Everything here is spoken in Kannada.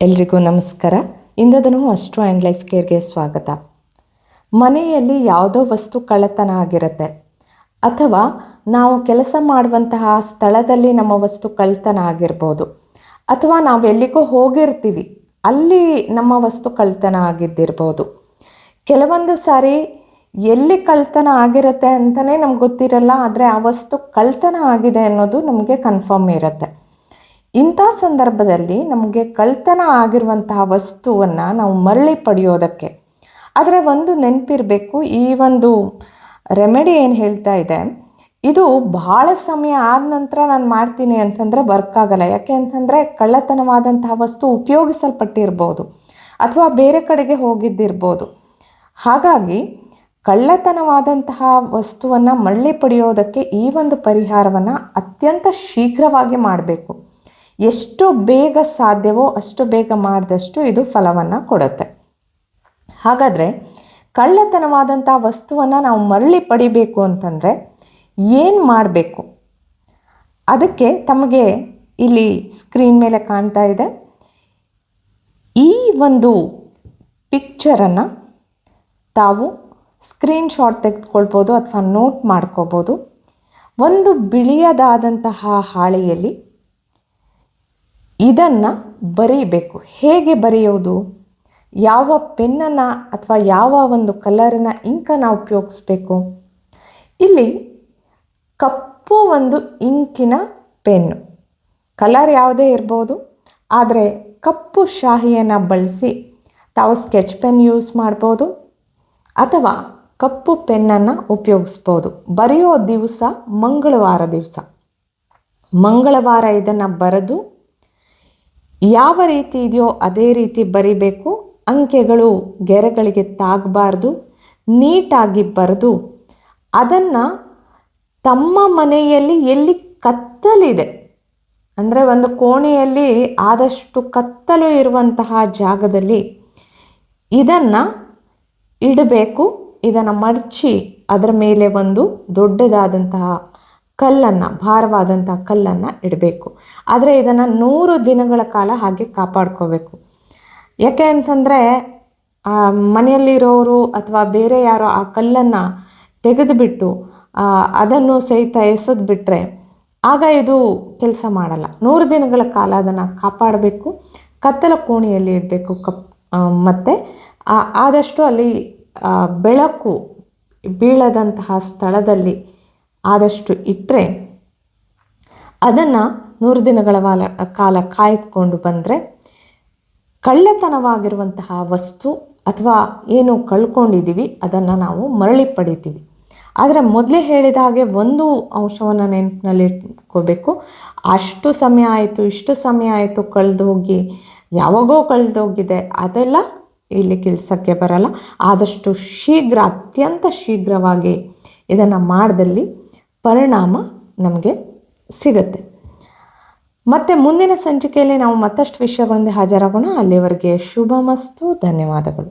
ಎಲ್ರಿಗೂ ನಮಸ್ಕಾರ. ಇಂದದನು ಅಸ್ಟ್ರೋ ಆ್ಯಂಡ್ ಲೈಫ್ ಕೇರ್ಗೆ ಸ್ವಾಗತ. ಮನೆಯಲ್ಲಿ ಯಾವುದೋ ವಸ್ತು ಕಳ್ಳತನ ಆಗಿರುತ್ತೆ, ಅಥವಾ ನಾವು ಕೆಲಸ ಮಾಡುವಂತಹ ಸ್ಥಳದಲ್ಲಿ ನಮ್ಮ ವಸ್ತು ಕಳ್ಳತನ ಆಗಿರ್ಬೋದು, ಅಥವಾ ನಾವು ಎಲ್ಲಿಗೋ ಹೋಗಿರ್ತೀವಿ ಅಲ್ಲಿ ನಮ್ಮ ವಸ್ತು ಕಳ್ಳತನ ಆಗಿದ್ದಿರ್ಬೋದು. ಕೆಲವೊಂದು ಸಾರಿ ಎಲ್ಲಿ ಕಳ್ಳತನ ಆಗಿರುತ್ತೆ ಅಂತಲೇ ನಮ್ಗೆ ಗೊತ್ತಿರಲ್ಲ, ಆದರೆ ಆ ವಸ್ತು ಕಳ್ಳತನ ಆಗಿದೆ ಅನ್ನೋದು ನಮಗೆ ಕನ್ಫರ್ಮ್ ಇರುತ್ತೆ. ಇಂಥ ಸಂದರ್ಭದಲ್ಲಿ ನಮಗೆ ಕಳ್ಳತನ ಆಗಿರುವಂತಹ ವಸ್ತುವನ್ನು ನಾವು ಮರಳಿ ಪಡೆಯೋದಕ್ಕೆ, ಆದರೆ ಒಂದು ನೆನಪಿರಬೇಕು, ಈ ಒಂದು ರೆಮಿಡಿ ಏನು ಹೇಳ್ತಾ ಇದೆ ಇದು ಭಾಳ ಸಮಯ ಆದ ನಂತರ ನಾನು ಮಾಡ್ತೀನಿ ಅಂತಂದರೆ ವರ್ಕ್ ಆಗಲ್ಲ. ಯಾಕೆ ಅಂತಂದರೆ ಕಳ್ಳತನವಾದಂತಹ ವಸ್ತು ಉಪಯೋಗಿಸಲ್ಪಟ್ಟಿರ್ಬೋದು ಅಥವಾ ಬೇರೆ ಕಡೆಗೆ ಹೋಗಿದ್ದಿರ್ಬೋದು. ಹಾಗಾಗಿ ಕಳ್ಳತನವಾದಂತಹ ವಸ್ತುವನ್ನು ಮರಳಿ ಪಡೆಯೋದಕ್ಕೆ ಈ ಒಂದು ಪರಿಹಾರವನ್ನು ಅತ್ಯಂತ ಶೀಘ್ರವಾಗಿ ಮಾಡಬೇಕು. ಎಷ್ಟು ಬೇಗ ಸಾಧ್ಯವೋ ಅಷ್ಟು ಬೇಗ ಮಾಡಿದಷ್ಟು ಇದು ಫಲವನ್ನು ಕೊಡುತ್ತೆ. ಹಾಗಾದರೆ ಕಳ್ಳತನವಾದಂಥ ವಸ್ತುವನ್ನು ನಾವು ಮರಳಿ ಪಡಿಬೇಕು ಅಂತಂದರೆ ಏನು ಮಾಡಬೇಕು? ಅದಕ್ಕೆ ತಮಗೆ ಇಲ್ಲಿ ಸ್ಕ್ರೀನ್ ಮೇಲೆ ಕಾಣ್ತಾ ಇದೆ ಈ ಒಂದು ಪಿಕ್ಚರನ್ನು ತಾವು ಸ್ಕ್ರೀನ್ಶಾಟ್ ತೆಗೆದುಕೊಳ್ಬೋದು ಅಥವಾ ನೋಟ್ ಮಾಡ್ಕೋಬೋದು. ಒಂದು ಬಿಳಿಯದಾದಂತಹ ಹಾಳೆಯಲ್ಲಿ ಇದನ್ನು ಬರೀಬೇಕು. ಹೇಗೆ ಬರೆಯೋದು? ಯಾವ ಪೆನ್ನನ್ನು ಅಥವಾ ಯಾವ ಒಂದು ಕಲರಿನ ಇಂಕನ್ನು ಉಪಯೋಗಿಸ್ಬೇಕು? ಇಲ್ಲಿ ಕಪ್ಪು ಒಂದು ಇಂಕಿನ ಪೆನ್ನು, ಕಲರ್ ಯಾವುದೇ ಇರ್ಬೋದು, ಆದರೆ ಕಪ್ಪು ಶಾಹಿಯನ್ನು ಬಳಸಿ ತಾವು ಸ್ಕೆಚ್ ಪೆನ್ ಯೂಸ್ ಮಾಡ್ಬೋದು ಅಥವಾ ಕಪ್ಪು ಪೆನ್ನನ್ನು ಉಪಯೋಗಿಸ್ಬೋದು. ಬರೆಯೋ ದಿವಸ ಮಂಗಳವಾರ ಇದನ್ನು ಬರೆದು ಯಾವ ರೀತಿ ಇದೆಯೋ ಅದೇ ರೀತಿ ಬರಿಬೇಕು. ಅಂಕೆಗಳು ಗೆರೆಗಳಿಗೆ ತಾಗಬಾರ್ದು, ನೀಟಾಗಿ ಬರೆದು ಅದನ್ನು ತಮ್ಮ ಮನೆಯಲ್ಲಿ ಎಲ್ಲಿ ಕತ್ತಲಿದೆ, ಅಂದರೆ ಒಂದು ಕೋಣೆಯಲ್ಲಿ ಆದಷ್ಟು ಕತ್ತಲು ಇರುವಂತಹ ಜಾಗದಲ್ಲಿ ಇದನ್ನು ಇಡಬೇಕು. ಇದನ್ನು ಮಡಚಿ ಅದರ ಮೇಲೆ ಒಂದು ದೊಡ್ಡದಾದಂತಹ ಕಲ್ಲನ್ನು, ಭಾರವಾದಂಥ ಕಲ್ಲನ್ನು ಇಡಬೇಕು. ಆದರೆ ಇದನ್ನು 100 ದಿನಗಳ ಕಾಲ ಹಾಗೆ ಕಾಪಾಡ್ಕೋಬೇಕು. ಯಾಕೆ ಅಂತಂದರೆ ಮನೆಯಲ್ಲಿರೋರು ಅಥವಾ ಬೇರೆ ಯಾರೋ ಆ ಕಲ್ಲನ್ನು ತೆಗೆದುಬಿಟ್ಟು ಅದನ್ನು ಸಹಿತ ಎಸೆದ್ಬಿಟ್ರೆ ಆಗ ಇದು ಕೆಲಸ ಮಾಡಲ್ಲ. 100 ದಿನಗಳ ಕಾಲ ಅದನ್ನು ಕಾಪಾಡಬೇಕು. ಕತ್ತಲ ಕೋಣೆಯಲ್ಲಿ ಇಡಬೇಕು. ಮತ್ತು ಆದಷ್ಟು ಅಲ್ಲಿ ಬೆಳಕು ಬೀಳದಂತಹ ಸ್ಥಳದಲ್ಲಿ ಆದಷ್ಟು ಇಟ್ಟರೆ ಅದನ್ನು 100 ದಿನಗಳ ಕಾಲ ಕಾಯ್ದುಕೊಂಡು ಬಂದರೆ ಕಳ್ಳತನವಾಗಿರುವಂತಹ ವಸ್ತು ಅಥವಾ ಏನು ಕಳ್ಕೊಂಡಿದ್ದೀವಿ ಅದನ್ನು ನಾವು ಮರಳಿ ಪಡಿತೀವಿ. ಆದರೆ ಮೊದಲೇ ಹೇಳಿದ ಹಾಗೆ ಒಂದು ಅಂಶವನ್ನು ನೆನಪಿನಲ್ಲಿ ಇಟ್ಕೋಬೇಕು. ಅಷ್ಟು ಸಮಯ ಆಯಿತು, ಇಷ್ಟು ಸಮಯ ಆಯಿತು, ಕಳೆದೋಗಿ ಯಾವಾಗೋ ಕಳೆದೋಗಿದೆ, ಅದೆಲ್ಲ ಇಲ್ಲಿ ಕೆಲಸಕ್ಕೆ ಬರಲ್ಲ. ಆದಷ್ಟು ಶೀಘ್ರ, ಅತ್ಯಂತ ಶೀಘ್ರವಾಗಿ ಇದನ್ನು ಮಾಡಿದಲ್ಲಿ ಪರಿಣಾಮ ನಮಗೆ ಸಿಗುತ್ತೆ. ಮತ್ತು ಮುಂದಿನ ಸಂಚಿಕೆಯಲ್ಲಿ ನಾವು ಮತ್ತಷ್ಟು ವಿಷಯಗಳೊಂದಿಗೆ ಹಾಜರಾಗೋಣ. ಅಲ್ಲಿವರೆಗೆ ಶುಭಮಸ್ತು. ಧನ್ಯವಾದಗಳು.